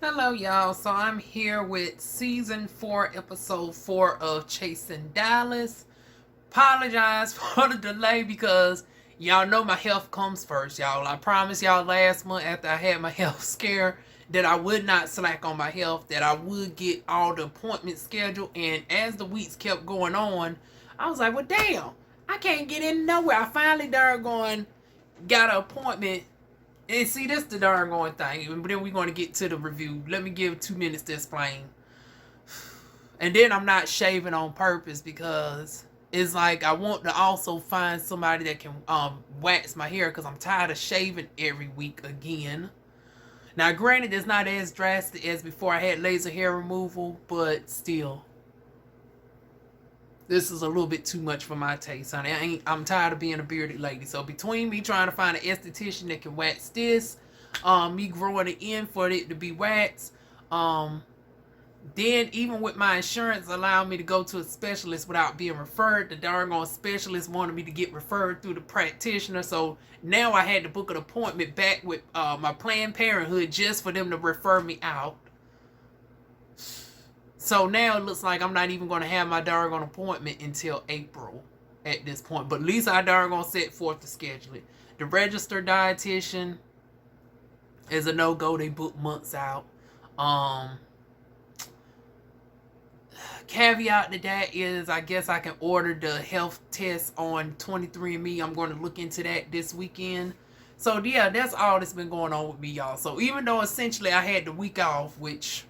Hello, y'all. So I'm here with season 4, episode 4 of Chasing Dallas. Apologize for the delay because y'all know my health comes first, y'all. I promised y'all last month after I had my health scare that I would not slack on my health, that I would get all the appointments scheduled. And as the weeks kept going on, I was like, well, damn, I can't get in nowhere. I finally got an appointment. And see, this the darn going thing. But then we're going to get to the review. Let me give 2 minutes to explain. And then I'm not shaving on purpose because it's like I want to also find somebody that can wax my hair because I'm tired of shaving every week again. Now, granted, it's not as drastic as before I had laser hair removal, but still, this is a little bit too much for my taste, honey. I'm tired of being a bearded lady. So between me trying to find an esthetician that can wax this, me growing it in for it to be waxed, then even with my insurance allowing me to go to a specialist without being referred, the darn on specialist wanted me to get referred through the practitioner. So now I had to book an appointment back with my Planned Parenthood just for them to refer me out. So now it looks like I'm not even going to have my darn appointment until April at this point. But at least I darn set forth to schedule it. The registered dietitian is a no-go. They book months out. Caveat to that is I guess I can order the health test on 23andMe. I'm going to look into that this weekend. So yeah, that's all that's been going on with me, y'all. So even though essentially I had the week off, which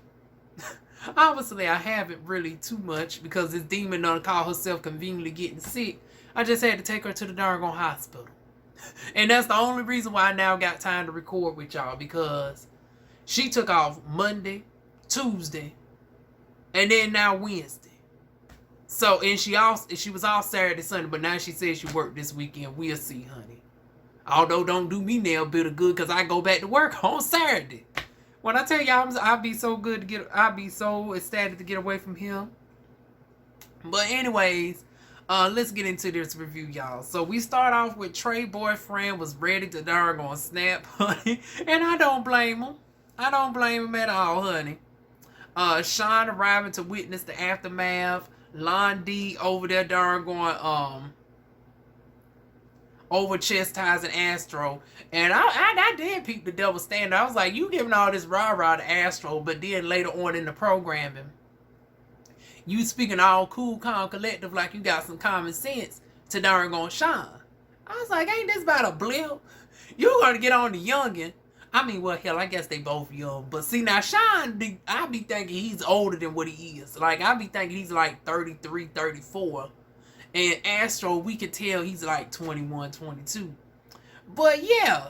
obviously I haven't really too much because this demon done call herself conveniently getting sick, I just had to take her to the darn hospital. And that's the only reason why I now got time to record with y'all, because she took off Monday, Tuesday, and then now Wednesday. So, and she was off Saturday, Sunday, but now she says she worked this weekend. We'll see, honey. Although don't do me now a bit of good because I go back to work on Saturday. When I tell y'all I'll be so good to I'll be so ecstatic to get away from him. But anyways, let's get into this review, y'all. So we start off with Trey boyfriend was ready to darn on snap, honey. And I don't blame him. I don't blame him at all, honey. Sean arriving to witness the aftermath. Lon D over there darn going over chastising Astro. And I did peep the double standard. I was like, you giving all this rah-rah to Astro, but then later on in the programming, you speaking all cool, calm, collective like you got some common sense to darn on Sean. I was like, ain't this about a blip? You gonna get on the youngin'. I mean, well, hell, I guess they both young. But see, now, Sean, I be thinking he's older than what he is. Like, I be thinking he's like 33, 34. And Astro, we could tell he's like 21, 22. But, yeah.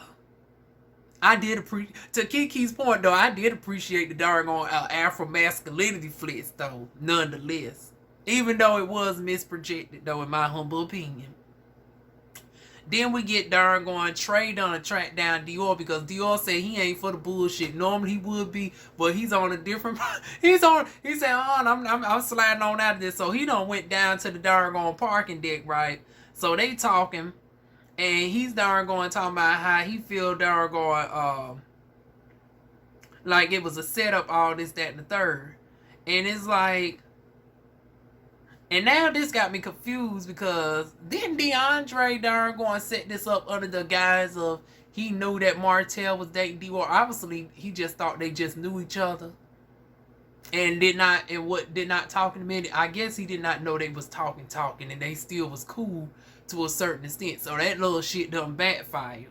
I did appreciate, to Kiki's point, though, I did appreciate the doggone Afro-masculinity flicks, though, nonetheless. Even though it was misprojected, though, in my humble opinion. Then we get darn going Trey done to track down Dior because Dior said he ain't for the bullshit. Normally he would be, but he's on a different. He said, "Oh, I'm sliding on out of this." So he done went down to the darn going parking deck, right? So they talking, and he's darn going talking about how he feel darn going like it was a setup, all this, that, and the third, and it's like. And now this got me confused because didn't Deandre darn go and set this up under the guise of he knew that Martell was dating Dior? Obviously, he just thought they just knew each other and did not talk in a minute. I guess he did not know they was talking, and they still was cool to a certain extent. So that little shit done backfire.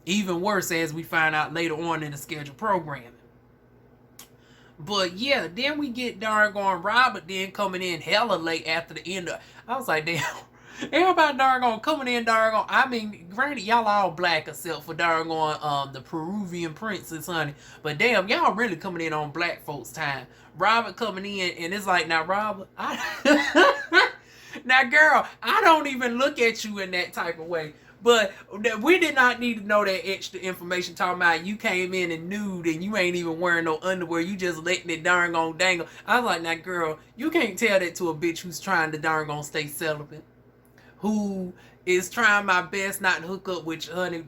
Even worse as we find out later on in the scheduled programming. But yeah, then we get darn going Robert then coming in hella late after the end of. I was like, damn, everybody darn going coming in darn going. I mean, granted, y'all all black except for darn going the Peruvian princess, honey. But damn, y'all really coming in on black folks' time. Robert coming in and it's like, now Robert, now girl, I don't even look at you in that type of way. But we did not need to know that extra information talking about you came in and nude and you ain't even wearing no underwear. You just letting it darn on dangle. I was like, now girl, you can't tell that to a bitch who's trying to darn on stay celibate. Who is trying my best not to hook up with you, honey.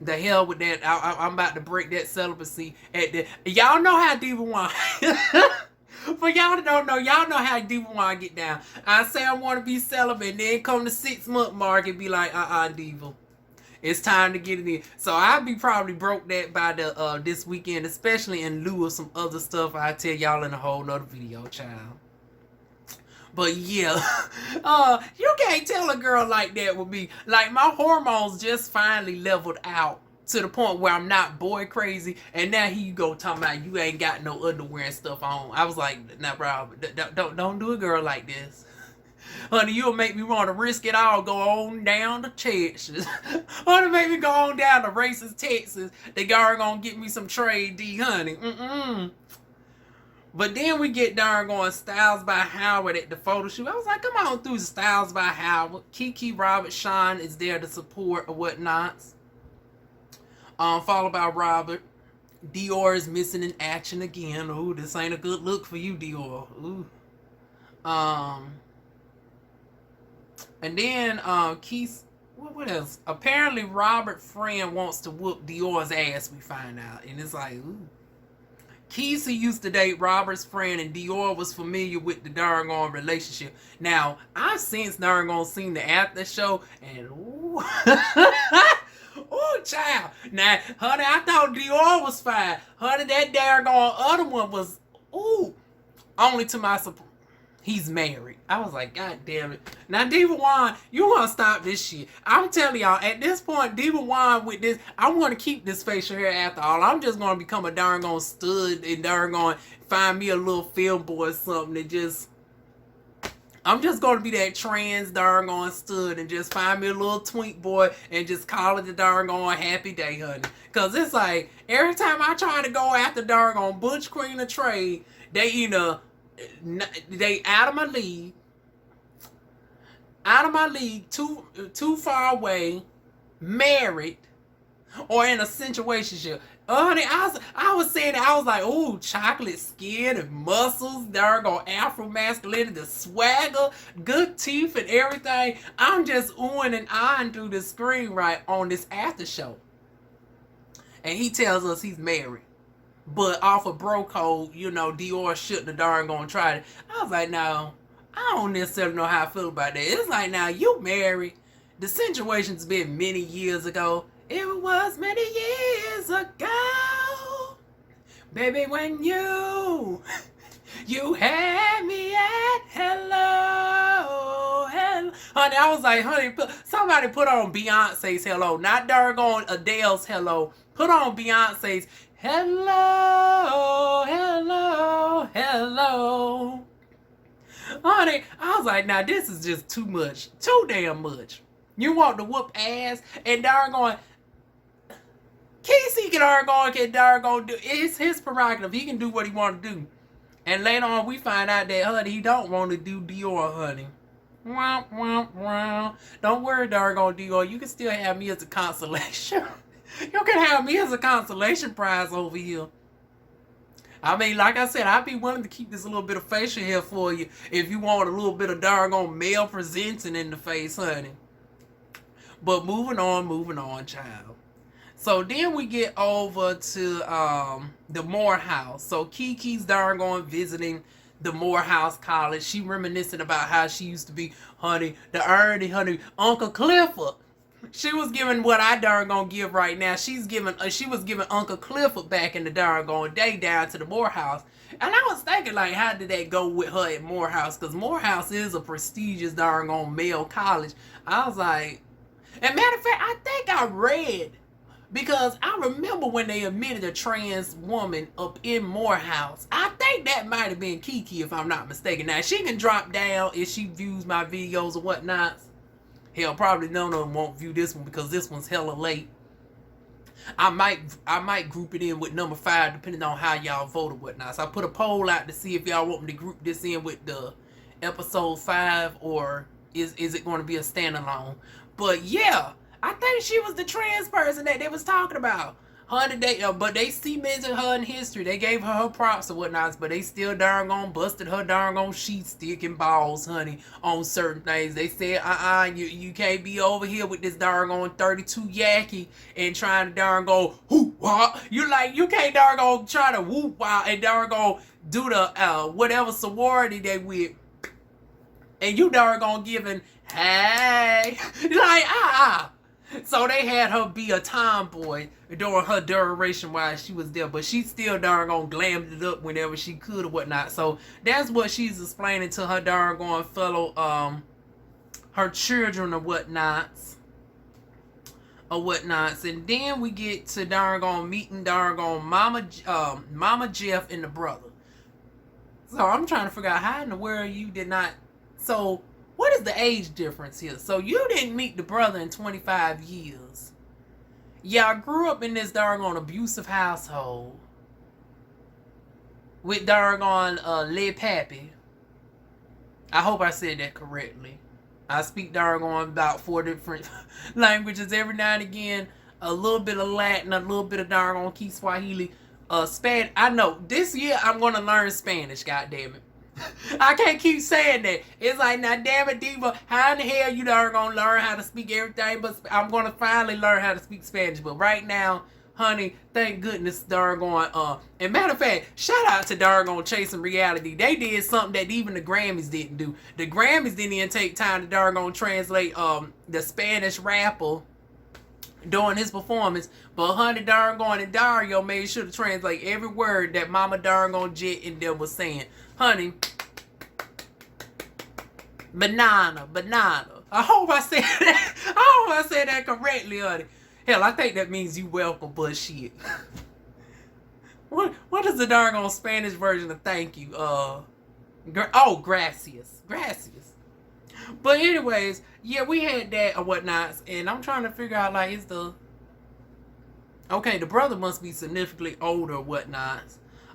The hell with that. I'm about to break that celibacy at the. Y'all know how DivaWuan. For y'all that don't know, y'all know how DivaWuan get down. I say I want to be celibate, and then come the 6-month mark and be like, Diva, it's time to get it in. So I'll be probably broke that by the this weekend, especially in lieu of some other stuff I'll tell y'all in a whole nother video, child. But yeah, you can't tell a girl like that with me. Like, my hormones just finally leveled out to the point where I'm not boy crazy. And now here you go talking about you ain't got no underwear and stuff on. I was like, nah, bro, don't do a girl like this. Honey, you'll make me want to risk it all, go on down to Texas. Honey, make me go on down to racist Texas. The girl gonna get me some trade D, honey. But then we get darn going Styles by Howard at the photo shoot. I was like, come on through Styles by Howard. Kiki, Robert, Sean is there to support or whatnot. Followed by Robert. Dior is missing in action again. Ooh, this ain't a good look for you, Dior. Ooh. And then Keith, what else? Apparently Robert's friend wants to whoop Dior's ass, we find out. And it's like, ooh. Quisi used to date Robert's friend, and Dior was familiar with the darn relationship. Now, I've since darn seen the after show, and ooh, ooh, child. Now, honey, I thought Dior was fine. Honey, that darn other one was, ooh, only to my surprise. He's married. I was like, God damn it. Now, DivaWuan, you want to stop this shit. I'm telling y'all, at this point, DivaWuan with this, I want to keep this facial hair after all. I'm just going to become a darn stud and darn find me a little film boy or something that just, I'm just going to be that trans darn stud and just find me a little twink boy and just call it the darn happy day, honey. Because it's like, every time I try to go after darn Butch Queen of Trade, they either, they out of my league, too far away, married, or in a situationship. Honey, I was saying that, I was like, ooh, chocolate skin and muscles, there go Afro masculinity, the swagger, good teeth and everything. I'm just oohing and eyeing through the screen right on this after show. And he tells us he's married. But off of bro code, you know, Dior shouldn't have darn try it. I was like, no, I don't necessarily know how I feel about that. It's like, now, you married. The situation's been many years ago. It was many years ago. Baby, when you had me at hello. Honey, I was like, honey, somebody put on Beyonce's hello. Not darn Adele's hello. Put on Beyonce's hello, hello, hello. Honey, I was like, now this is just too much. Too damn much. You want to whoop ass and darn Quisi can darn do, it's his prerogative. He can do what he want to do. And later on we find out that, honey, he don't want to do Dior, honey. Wah, wah, wah. Don't worry, darn Dior. You can still have me as a consolation. You can have me as a consolation prize over here. I mean, like I said, I'd be willing to keep this little bit of facial hair for you if you want a little bit of darn male presenting in the face, honey. But moving on, child. So then we get over to the Morehouse. So Kiki's darn visiting the Morehouse College. She reminiscing about how she used to be, honey, the Ernie, honey, Uncle Clifford. She was giving what I darn give right now. She was giving Uncle Clifford back in the darn day down to the Morehouse. And I was thinking, like, how did that go with her at Morehouse? Because Morehouse is a prestigious darn male college. I was like, and matter of fact, I think I read, because I remember when they admitted a trans woman up in Morehouse. I think that might have been Kiki, if I'm not mistaken. Now, she can drop down if she views my videos or whatnot. Hell, probably none of them won't view this one because this one's hella late. I might group it in with number 5 depending on how y'all vote or whatnot. So I put a poll out to see if y'all want me to group this in with the episode 5 or is it going to be a standalone. But yeah, I think she was the trans person that they was talking about. Honey, but they cemented her in history. They gave her props and whatnot, but they still darn gone busted her darn gone sheet stick and balls, honey, on certain things. They said, you can't be over here with this darn gone 32 Yankee and trying to darn go whoop wah. You can't darn go try to whoop wah and darn go do the whatever sorority they with, and you darn gone giving hey So they had her be a tomboy during her duration while she was there, but she still darn gone glammed it up whenever she could or whatnot. So that's what she's explaining to her darn gone fellow, her children or whatnots. And then we get to darn gone meeting darn gone Mama Jeff and the brother. So I'm trying to figure out how in the world you did not. So what is the age difference here? So you didn't meet the brother in 25 years. Y'all grew up in this doggone abusive household with doggone Lil Pappy. I hope I said that correctly. I speak doggone about 4 different languages every now and again. A little bit of Latin, a little bit of doggone Kiswahili, Spanish. I know this year I'm gonna learn Spanish. God damn it. I can't keep saying that. It's like, now damn it, Diva, how in the hell you are gonna learn how to speak everything? But I'm gonna finally learn how to speak Spanish. But right now, honey, thank goodness, darn and matter of fact, shout out to darn Chasing Reality. They did something that even the Grammys didn't do. The Grammys didn't even take time to darn translate the Spanish rapper during his performance, but honey darn and Dario made sure to translate every word that Mama darn Jet and them was saying. Honey, banana. I hope I said that. I hope I said that correctly, honey. Hell, I think that means you welcome, but shit. What is the darn Spanish version of thank you? Gracias. But anyways, yeah, we had that or whatnot, and I'm trying to figure out, like, the brother must be significantly older or whatnot.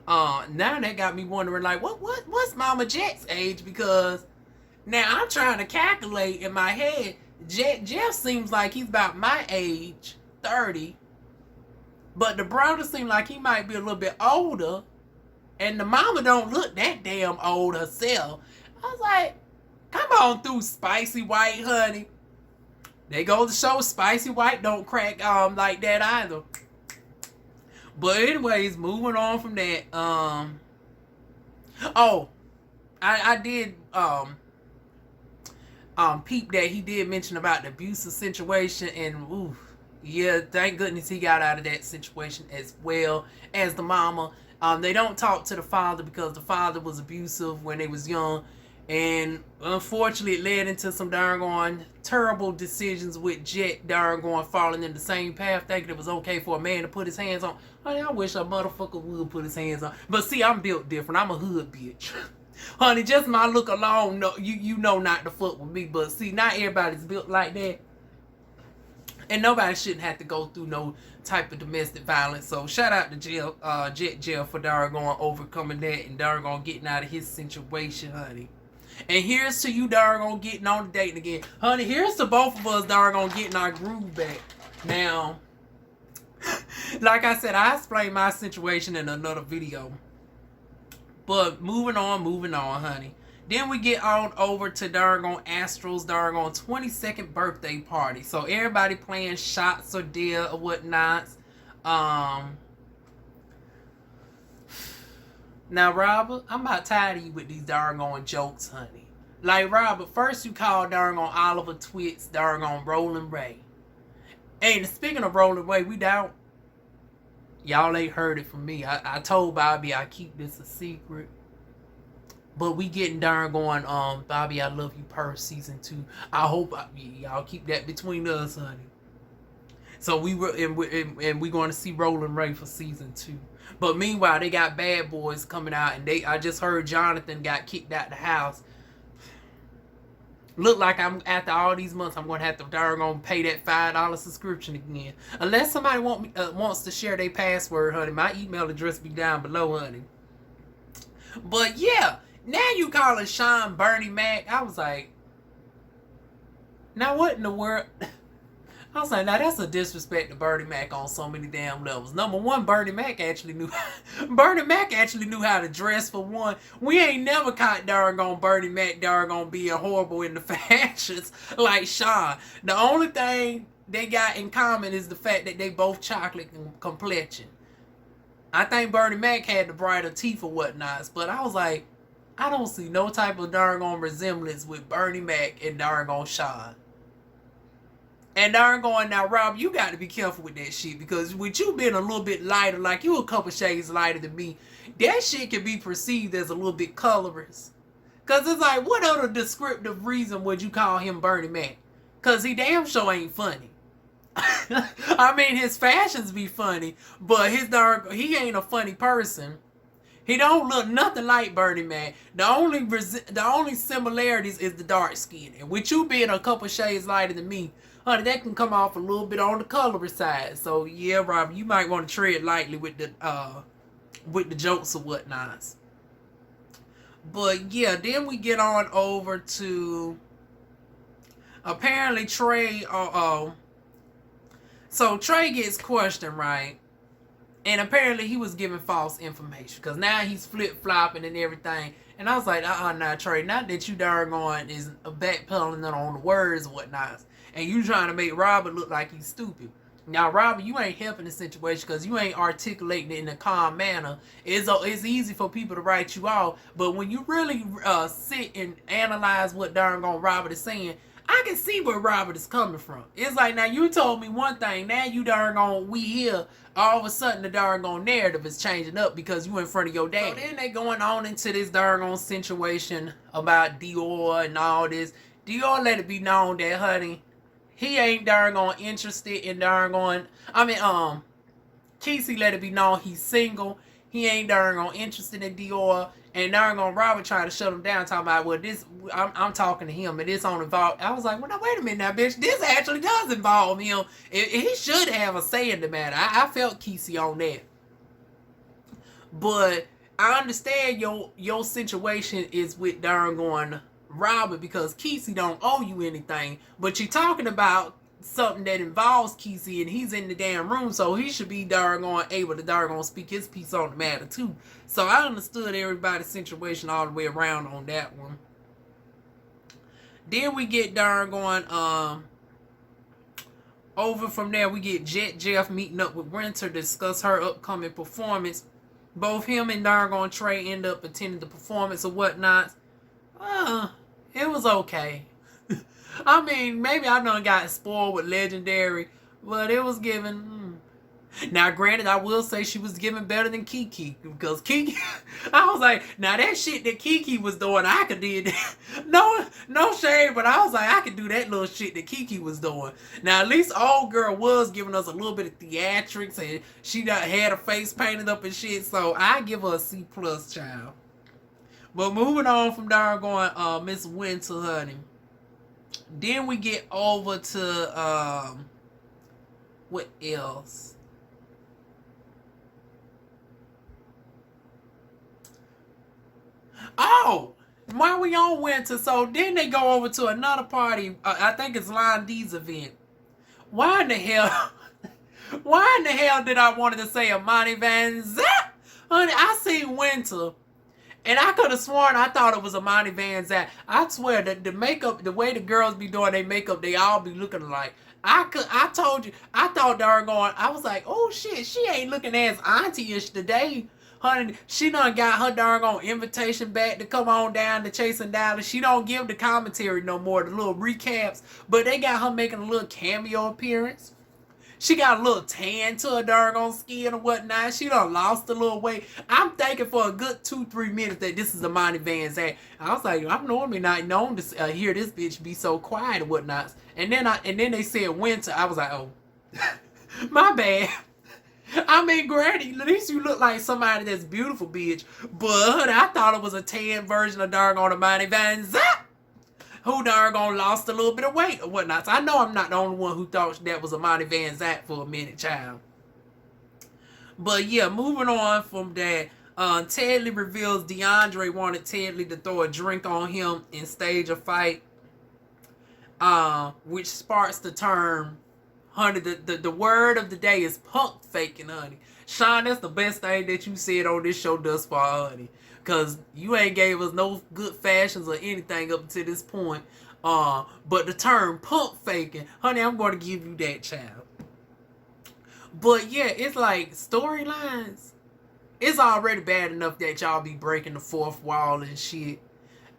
Now that got me wondering, like, what's Mama Jet's age? Because now I'm trying to calculate in my head. Jeff seems like he's about my age, 30, but the brother seems like he might be a little bit older, and the mama don't look that damn old herself. I was like, come on through, Spicy White, honey. They go to show Spicy White don't crack like that either. But anyways, moving on from that. I did peep that he did mention about the abusive situation, and yeah, thank goodness he got out of that situation as well as the mama. They don't talk to the father because the father was abusive when they was young, and unfortunately it led into some darn terrible decisions with Jet darn falling in the same path, thinking it was okay for a man to put his hands on. Honey, I wish a motherfucker would put his hands on. But see, I'm built different. I'm a hood bitch. Honey, just my look alone, no, you know not to fuck with me. But see, not everybody's built like that. And nobody shouldn't have to go through no type of domestic violence. So shout out to JettJeff for darn overcoming that and darn getting out of his situation, honey. And here's to you darn getting on the dating again. Honey, here's to both of us darn getting our groove back. Now, like I said, I explained my situation in another video. But moving on, honey. Then we get on over to darn Astro's darn 22nd birthday party. So everybody playing shots or deal or whatnot. Now, Robert, I'm about tired of you with these darn jokes, honey. Like, Robert, first you called darn Oliver Twist darn Rolling Ray. And speaking of Rolling Ray, we down. Y'all ain't heard it from me. I told Bobby I keep this a secret. But we getting darn Bobby, I Love You Purse season 2. I hope y'all keep that between us, honey. So we going to see Rolling Ray for season 2. But meanwhile, they got Bad Boys coming out, and I just heard Jonathan got kicked out the house. Look like after all these months, I'm gonna have to darn pay that $5 subscription again. Unless somebody wants to share their password, honey. My email address be down below, honey. But yeah, now you calling Sean Bernie Mac. I was like, now what in the world? I was like, now that's a disrespect to Bernie Mac on so many damn levels. Number one, Bernie Mac actually knew how to dress for one. We ain't never caught doggone Bernie Mac doggone being horrible in the fashions like Sean. The only thing they got in common is the fact that they both chocolate complexion. I think Bernie Mac had the brighter teeth or whatnots, but I was like, I don't see no type of doggone resemblance with Bernie Mac and doggone Sean. And darn going now, Rob, you got to be careful with that shit because with you being a little bit lighter, like you a couple shades lighter than me, that shit can be perceived as a little bit colorist. Cause it's like, what other descriptive reason would you call him Bernie Mac? Cause he damn sure ain't funny. I mean, his fashions be funny, but he ain't a funny person. He don't look nothing like Bernie Mac. The only similarities is the dark skin. And with you being a couple shades lighter than me, honey, that can come off a little bit on the colorist side. So yeah, Rob, you might want to tread lightly with the jokes or whatnots. But yeah, then we get on over to apparently Trey. So Trey gets questioned, right? And apparently he was giving false information because now he's flip-flopping and everything. And I was like, nah, Trey, not that you darn is backpedaling on the words and whatnot. And you trying to make Robert look like he's stupid. Now, Robert, you ain't helping the situation because you ain't articulating it in a calm manner. It's easy for people to write you off. But when you really sit and analyze what darn Robert is saying, I can see where Robert is coming from. It's like, now you told me one thing, now you darn we here, all of a sudden the darn narrative is changing up because you in front of your dad. So then they going on into this darn situation about Dior and all this. Dior let it be known that, honey, he ain't darn interested in Quisi let it be known he's single. He ain't darn interested in Dior. And darn Robert trying to shut him down, talking about, well, this, I'm talking to him, and this don't involve. I was like, well, now, wait a minute now, bitch. This actually does involve him. He should have a say in the matter. I felt Quisi on that. But I understand your situation is with darn Robert because Quisi don't owe you anything. But you're talking about something that involves Quisi and he's in the damn room, so he should be able to speak his piece on the matter too. So I understood everybody's situation all the way around on that one. Then we get over from there we get JettJeff meeting up with Winter to discuss her upcoming performance. Both him and Trey end up attending the performance or whatnot. It was okay. I mean, maybe I done got spoiled with Legendary, but it was given. Now, granted, I will say she was giving better than Kiki because Kiki, I was like, now that shit that Kiki was doing, I could do that. No shade, but I was like, I could do that little shit that Kiki was doing. Now, at least old girl was giving us a little bit of theatrics and she had her face painted up and shit. So I give her a C+ child. But moving on from there, Miss Winter, honey. Then we get over to what else? Oh, while we on Winter, so then they go over to another party. I think it's Line D's event. Why in the hell? Why in the hell did I wanted to say Amani Van Zant? Honey, I seen Winter. And I could have sworn I thought it was Amani Van Zant. I swear that the makeup, the way the girls be doing their makeup, they all be looking alike. I told you, I thought I was like, oh shit, she ain't looking as auntie-ish today. Honey, she done got her darn invitation back to come on down to Chasing Dallas. She don't give the commentary no more, the little recaps. But they got her making a little cameo appearance. She got a little tan to her darn skin or whatnot. She done lost a little weight. I'm thinking for a good 2-3 minutes that this is Amani Van Zant. I was like, I'm normally not known to hear this bitch be so quiet and whatnot. And then they said Winter. I was like, oh, my bad. I mean, granted, at least you look like somebody that's beautiful, bitch. But I thought it was a tan version of darn Amani Van Zant, who darn lost a little bit of weight or whatnot. So I know I'm not the only one who thought that was Amani Van Zant for a minute, child. But yeah, moving on from that, Tedley reveals Deandre wanted Tedley to throw a drink on him and stage a fight, which sparks the term Honey, the word of the day is punk faking, honey. Sean, that's the best thing that you said on this show thus far, honey. Because you ain't gave us no good fashions or anything up to this point. But the term punk faking, honey, I'm going to give you that, child. But yeah, it's like storylines. It's already bad enough that y'all be breaking the fourth wall and shit.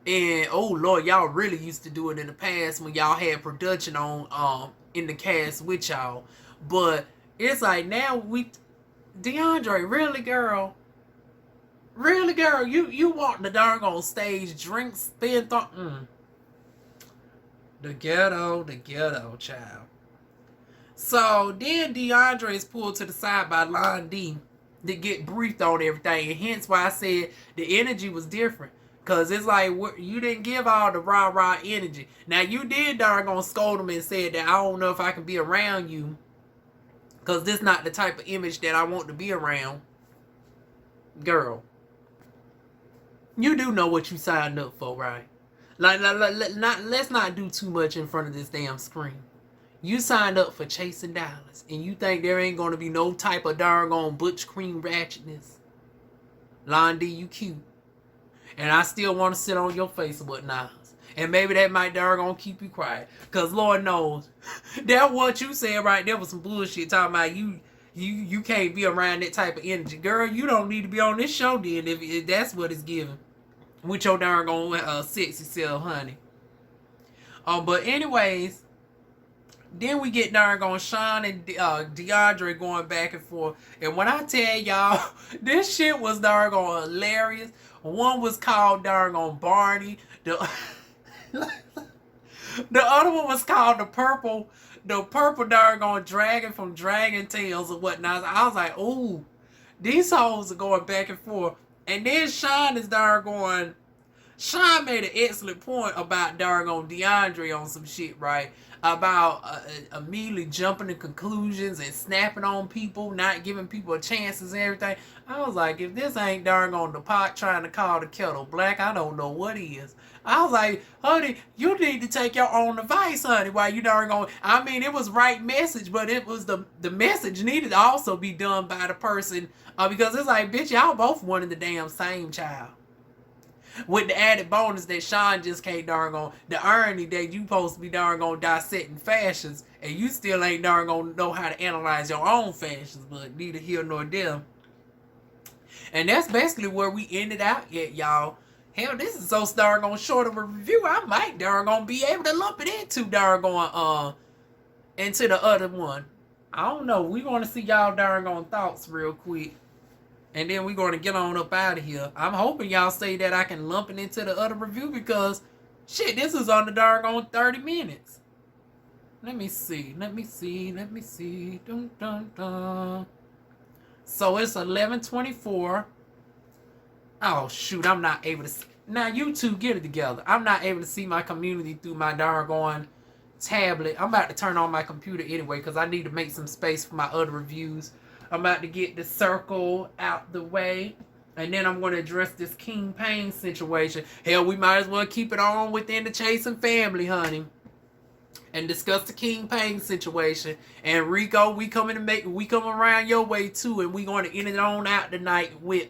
And oh Lord, y'all really used to do it in the past when y'all had production on in the cast with y'all. But it's like now Deandre, really girl, you want the darn on stage, drinks, spin the ghetto child. So then Deandre is pulled to the side by Lon D to get briefed on everything, and hence why I said the energy was different. Cause it's like you didn't give all the rah energy. Now you did darn scold him and said that I don't know if I can be around you, cause this not the type of image that I want to be around. Girl, you do know what you signed up for, right? Let's not do too much in front of this damn screen. You signed up for chasing dollars, and you think there ain't gonna be no type of darn butch cream ratchetness. Lon D, you cute. And I still want to sit on your face with knives. And maybe that might darn keep you quiet. Because Lord knows, that what you said right there was some bullshit talking about you can't be around that type of energy. Girl, you don't need to be on this show then if that's what it's giving. With your darn sexy self, honey. But anyways, then we get darn Sean and Deandre going back and forth. And when I tell y'all, this shit was darn hilarious. One was called darn Barney. The other one was called the purple darn dragon from Dragon Tales or whatnot. I was like, ooh, these hoes are going back and forth. And then Sean is darn Sean made an excellent point about darn Deandre on some shit, right? About immediately jumping to conclusions and snapping on people, not giving people chances and everything. I was like, if this ain't darn the pot trying to call the kettle black, I don't know what is. I was like, honey, you need to take your own advice, honey, while you darn I mean, it was right message, but it was the message needed to also be done by the person, because it's like, bitch, y'all both wanted the damn same child. With the added bonus that Sean just can't darn the irony that you supposed to be darn dissecting fashions, and you still ain't darn know how to analyze your own fashions, but neither here nor there. And that's basically where we ended out at, y'all. Hell, this is so darn short of a review, I might darn be able to lump it into darn into the other one. I don't know. We want to see y'all darn thoughts real quick. And then we're going to get on up out of here. I'm hoping y'all say that I can lump it into the other review because, shit, this is on the darn 30 minutes. Let me see. Dun, dun, dun. So it's 11:24. Oh, shoot, I'm not able to see. Now, you two, get it together. I'm not able to see my community through my darn tablet. I'm about to turn on my computer anyway because I need to make some space for my other reviews. I'm about to get the circle out the way. And then I'm going to address this King Payne situation. Hell, we might as well keep it on within the Chasing family, honey. And discuss the King Payne situation. And Rico, we come around your way too. And we going to end it on out tonight with,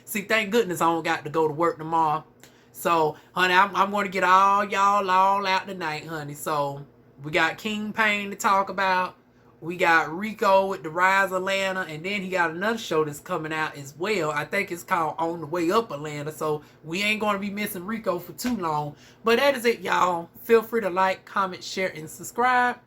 see, thank goodness I don't got to go to work tomorrow. So, honey, I'm going to get y'all all out tonight, honey. So, we got King Payne to talk about. We got Rico with the Rise Atlanta, and then he got another show that's coming out as well. I think it's called On the Way Up Atlanta, so we ain't going to be missing Rico for too long. But that is it, y'all. Feel free to like, comment, share, and subscribe,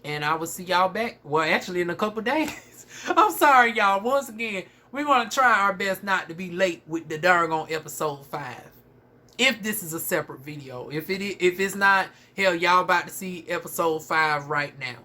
and I will see y'all back, well, actually in a couple days. I'm sorry, y'all. Once again, we're going to try our best not to be late with the darn episode 5. If this is a separate video. If it's not, hell, y'all about to see episode 5 right now.